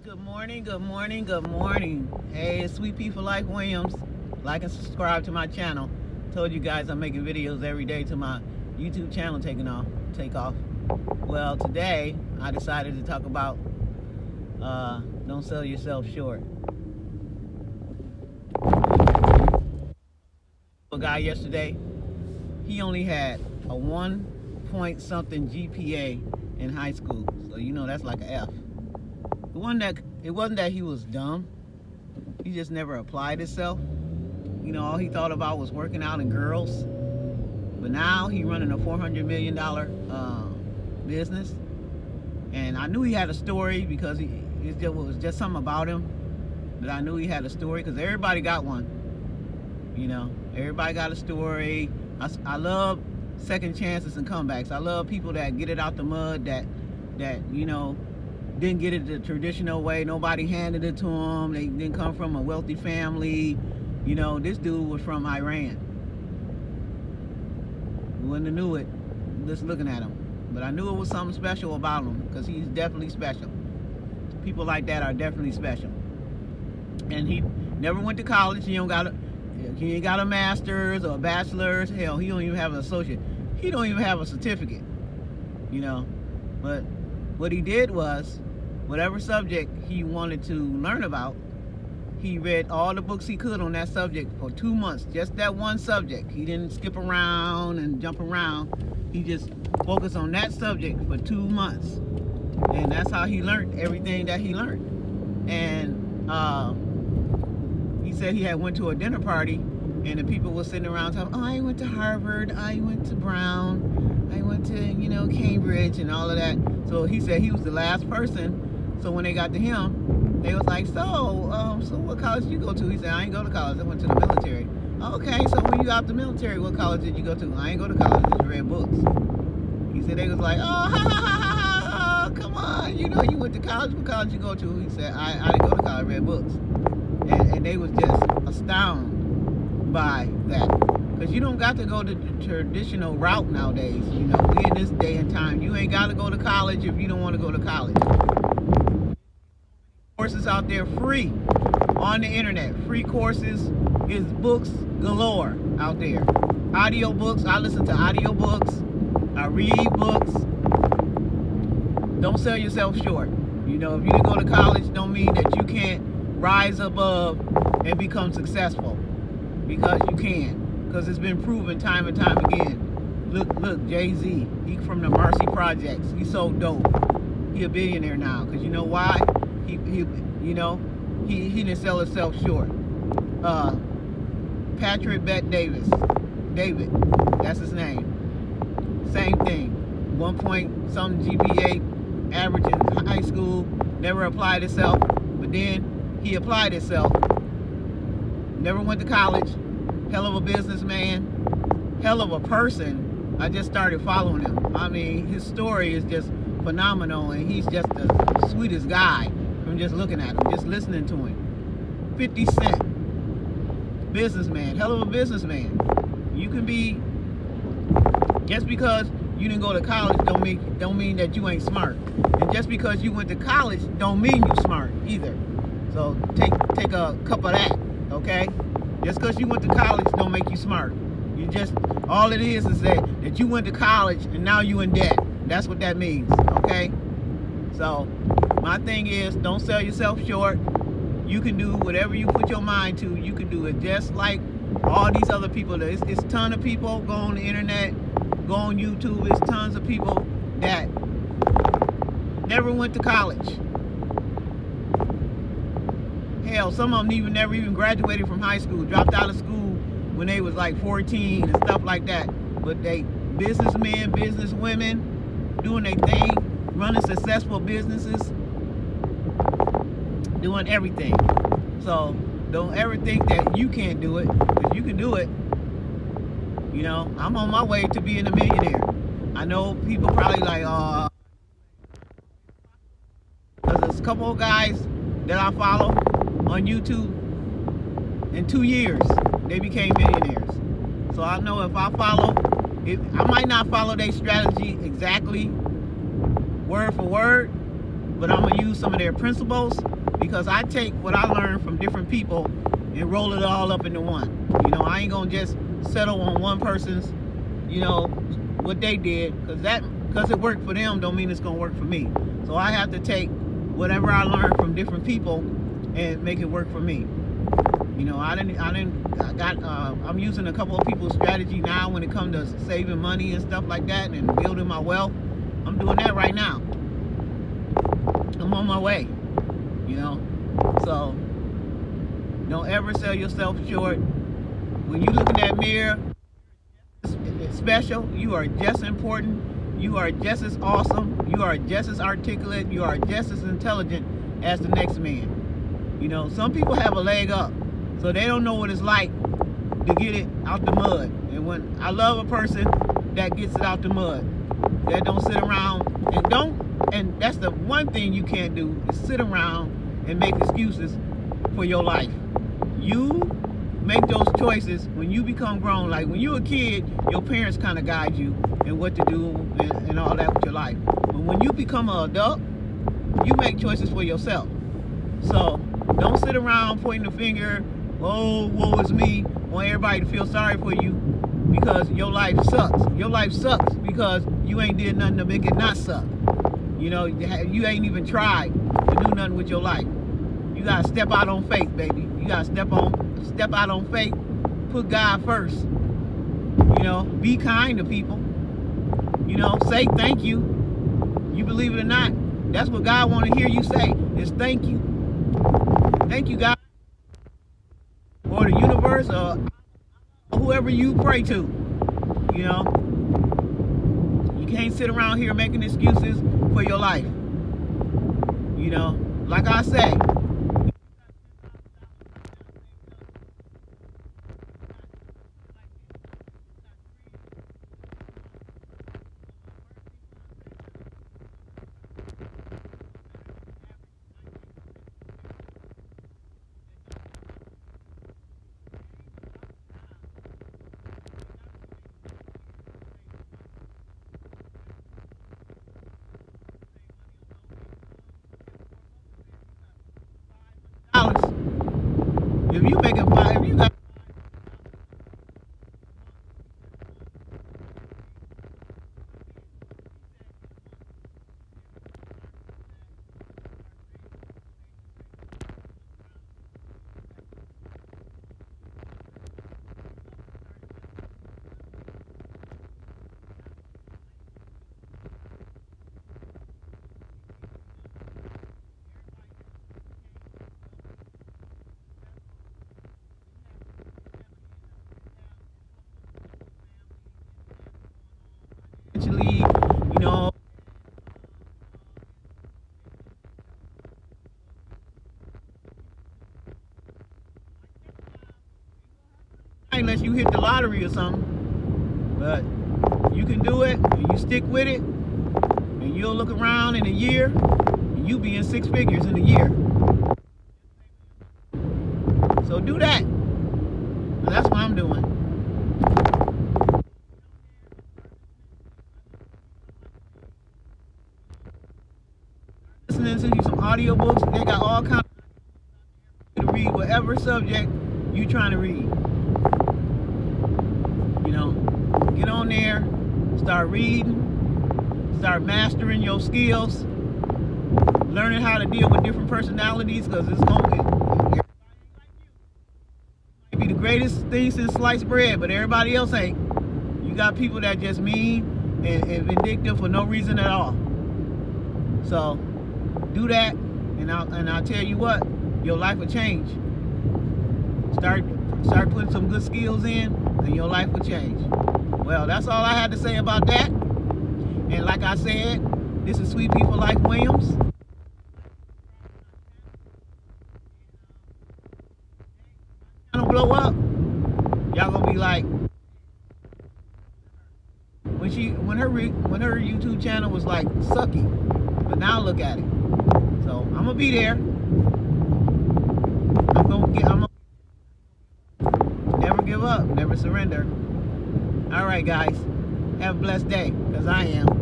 Good morning, good morning, good morning. Hey, it's Sweet Pea for Life Williams. Like and subscribe to my channel. Told you guys I'm making videos every day to my YouTube channel take off. Well, today I decided to talk about don't sell yourself short. A guy yesterday, he only had a 1 point something GPA in high school. So you know that's like an F. It wasn't that he was dumb. He just never applied himself. You know, all he thought about was working out and girls. But now he running a $400 million business. And I knew he had a story because it was just something about him that I knew he had a story, because everybody got one. You know, everybody got a story. I love second chances and comebacks. I love people that get it out the mud, that you know, didn't get it the traditional way. Nobody handed it to them. They didn't come from a wealthy family. You know, this dude was from Iran. Wouldn't have knew it just looking at him. But I knew it was something special about him, because he's definitely special. People like that are definitely special. And he never went to college. He ain't got a master's or a bachelor's. Hell, he don't even have an associate. He don't even have a certificate. You know, but what he did was, whatever subject he wanted to learn about, he read all the books he could on that subject for 2 months, just that one subject. He didn't skip around and jump around. He just focused on that subject for 2 months. And that's how he learned everything that he learned. And he said he had went to a dinner party, and the people were sitting around talking, oh, I went to Harvard, I went to Brown, I went to, you know, Cambridge and all of that. So he said he was the last person. So when they got to him, they was like, so what college did you go to? He said, I ain't go to college, I went to the military. Okay, so when you got out the military, what college did you go to? I ain't go to college, just read books. He said, they was like, oh, ha, ha, ha, ha, come on, you know, you went to college, what college you go to? He said, I didn't go to college, I read books. And they was just astounded by that. Because you don't got to go the traditional route nowadays. You know, we in this day and time, you ain't got to go to college if you don't want to go to college. Courses out there free on the internet. Free courses is books galore out there. Audio books, I listen to audio books. I read books. Don't sell yourself short. You know, if you didn't go to college, don't mean that you can't rise above and become successful, because you can. Because it's been proven time and time again. Look, Jay-Z, he from the Marcy Projects. He's so dope. He a billionaire now. Because you know why? He didn't sell himself short. Patrick Bet David, that's his name. Same thing. 1 point something GPA, average in high school, never applied himself, but then he applied himself. Never went to college. Hell of a businessman. Hell of a person. I just started following him. I mean, his story is just phenomenal, and he's just the sweetest guy from just looking at him, just listening to him. 50 Cent. Businessman. Hell of a businessman. You can be, just because you didn't go to college don't mean that you ain't smart. And just because you went to college don't mean you smart either. So take a cup of that, okay? Just because you went to college don't make you smart. You just, all it is that you went to college and now you in debt. That's what that means, okay? So my thing is, don't sell yourself short. You can do whatever you put your mind to. You can do it just like all these other people. It's a ton of people. Go on the internet, go on YouTube. It's tons of people that never went to college. Hell, some of them never even graduated from high school, dropped out of school when they was like 14 and stuff like that. But they businessmen, businesswomen, doing their thing, running successful businesses, doing everything. So don't ever think that you can't do it, because you can do it. You know, I'm on my way to being a millionaire. I know people probably like, because there's a couple of guys that I follow on YouTube, in 2 years they became millionaires. So I know if I follow it, I might not follow their strategy exactly word for word, but I'm gonna use some of their principles because I take what I learned from different people and roll it all up into one. I ain't gonna just settle on one person's, what they did, because it worked for them don't mean it's gonna work for me. So I have to take whatever I learned from different people and make it work for me. I'm using a couple of people's strategy now when it comes to saving money and stuff like that and building my wealth. I'm doing that right now. I'm on my way, So don't ever sell yourself short. When you look in that mirror, it's special. You are just important. You are just as awesome. You are just as articulate. You are just as intelligent as the next man. Some people have a leg up, so they don't know what it's like to get it out the mud. And when I love a person that gets it out the mud, that don't sit around and that's the one thing you can't do, is sit around and make excuses for your life. You make those choices when you become grown. Like when you're a kid, your parents kind of guide you in what to do and all that with your life. But when you become an adult, you make choices for yourself. So don't sit around pointing the finger, oh, woe is me, want everybody to feel sorry for you because your life sucks. Your life sucks because you ain't did nothing to make it not suck. You ain't even tried to do nothing with your life. You gotta step out on faith, baby. You gotta step out on faith. Put God first. Be kind to people. Say thank you. You believe it or not, that's what God want to hear you say is thank you. Thank you, God, or the universe, or whoever you pray to. You can't sit around here making excuses for your life. Like I say, $500. If you make if you got actually, unless you hit the lottery or something, but you can do it and you stick with it, and you'll look around in a year and you be in six figures in a year. So do that. And that's what I'm doing. Listening to some audiobooks. They got all kinds of to read whatever subject you trying to read. Get on there, start reading, start mastering your skills, learning how to deal with different personalities, because it's gonna be the greatest thing since sliced bread, but everybody else ain't. You got people that just mean and vindictive for no reason at all. So do that, and I'll tell you what, your life will change. Start putting some good skills in, and your life will change. Well, that's all I had to say about that. And like I said, this is Sweet Pea for Life Williams. Gonna blow up. Y'all gonna be like, when her YouTube channel was like sucky, but now look at it. So I'm gonna be there. I'm never give up, never surrender. All right, guys, have a blessed day, because I am.